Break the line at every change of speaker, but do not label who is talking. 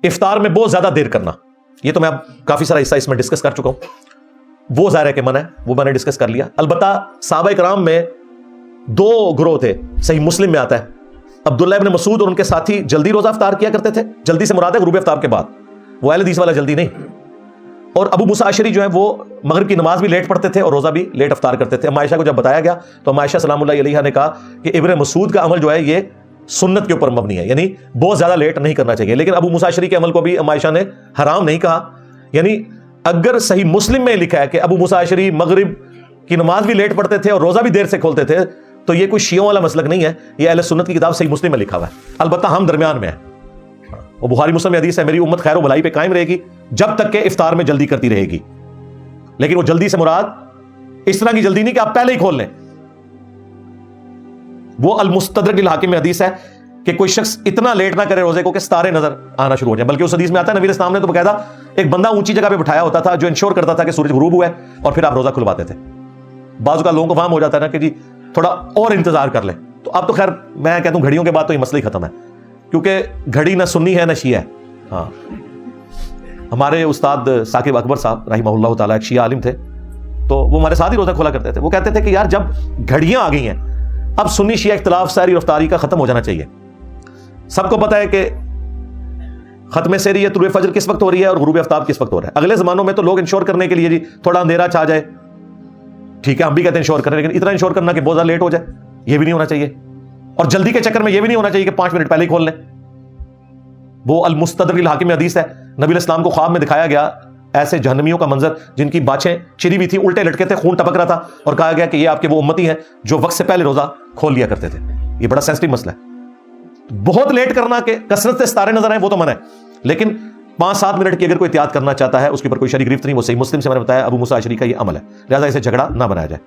افطار میں بہت زیادہ دیر کرنا، یہ تو میں اب کافی سارا حصہ اس میں ڈسکس کر چکا ہوں، وہ ظاہر ہے کہ منع ہے، وہ میں نے ڈسکس کر لیا۔ البتہ صحابہ کرام میں دو گروہ تھے، صحیح مسلم میں آتا ہے، عبداللہ ابن مسعود اور ان کے ساتھی جلدی روزہ افطار کیا کرتے تھے، جلدی سے مراد ہے غروب افطار کے بعد، وہ اہل حدیث والا جلدی نہیں۔ اور ابو موسیٰ اشعری جو ہے وہ مغرب کی نماز بھی لیٹ پڑھتے تھے اور روزہ بھی لیٹ افطار کرتے تھے۔ اما عائشہ کو جب بتایا گیا تو اما عائشہ سلام اللہ علیہا نے کہا کہ ابن مسعود کا عمل جو ہے یہ سنت کے اوپر مبنی ہے، یعنی بہت زیادہ لیٹ نہیں کرنا چاہیے، لیکن ابو موسیٰ اشعری کے عمل کو بھی اما عائشہ نے حرام نہیں کہا۔ یعنی اگر صحیح مسلم میں لکھا ہے کہ ابو موسیٰ اشعری مغرب کی نماز بھی لیٹ پڑھتے تھے اور روزہ بھی دیر سے کھولتے تھے، تو یہ کوئی شیعوں والا مسلک نہیں ہے، یہ اہل سنت کی کتاب صحیح مسلم میں لکھا ہوا ہے۔ البتہ ہم درمیان میں ہیں، وہ بخاری مسلم میں حدیث ہے، میری امت خیر و بھلائی پہ قائم رہے گی جب تک کہ افطار میں جلدی کرتی رہے گی، لیکن وہ جلدی سے مراد اس طرح کی جلدی نہیں کہ آپ پہلے ہی کھول لیں۔ وہ المستدرک للحاکم میں حدیث ہے کہ کوئی شخص اتنا لیٹ نہ کرے روزے کو کہ ستارے نظر آنا شروع ہو جائیں، بلکہ اس حدیث میں آتا ہے نبی علیہ السلام نے تو باقاعدہ ایک بندہ اونچی جگہ پہ بٹھایا ہوتا تھا جو انشور کرتا تھا کہ سورج غروب ہوا ہے، اور پھر آپ روزہ کھلواتے تھے۔ بعض کا لوگوں کو فہم ہو جاتا ہے نا کہ جی تھوڑا اور انتظار کر لیں، تو اب تو خیر میں کہتا ہوں گھڑیوں کے بعد تو یہ مسئلہ ہی ختم ہے، کیونکہ گھڑی نہ سنی ہے نہ شیعہ ہے۔ ہاں، ہمارے استاد ثاقب اکبر صاحب رحمہ اللہ تعالیٰ ایک شیعہ عالم تھے، تو وہ ہمارے ساتھ ہی روزہ کھولا کرتے تھے۔ وہ کہتے تھے کہ یار جب گھڑیاں آ گئی ہیں اب سنی شیعہ اختلاف ساری رفتاری کا ختم ہو جانا چاہیے۔ سب کو پتا ہے کہ ختم سحری یا طلوع فجر کس وقت ہو رہی ہے اور غروب آفتاب کس وقت ہو رہا ہے۔ اگلے زمانوں میں تو لوگ انشور کرنے کے لیے جی تھوڑا اندھیرا چھا جائے، ٹھیک ہے ہم بھی کہتے ہیں انشور کریں، لیکن اتنا انشور کرنا کہ بہت زیادہ لیٹ ہو جائے یہ بھی نہیں ہونا چاہیے، اور جلدی کے چکر میں یہ بھی نہیں ہونا چاہیے کہ 5 منٹ پہلے ہی کھول لیں۔ وہ المستدرک للحاکم میں حدیث ہے، نبی علیہ السلام کو خواب میں دکھایا گیا ایسے جہنمیوں کا منظر جن کی باچھیں چری ہوئی تھی، الٹے لٹکے تھے، خون ٹپک رہا تھا، اور کہا گیا کہ یہ آپ کے وہ امتی ہیں جو وقت سے پہلے روزہ کھول لیا کرتے تھے۔ یہ بڑا سینسٹیو مسئلہ ہے۔ بہت لیٹ کرنا کہ کثرت سے ستارے نظر آئیں وہ تو منع ہے، لیکن 5-7 منٹ کی اگر کوئی احتیاط کرنا چاہتا ہے اس کے اوپر کوئی شرعی گرفت نہیں، وہ صحیح مسلم سے میں نے بتایا ابو موسیٰ اشعری کا یہ عمل ہے، لہٰذا اسے جھگڑا نہ بنایا جائے۔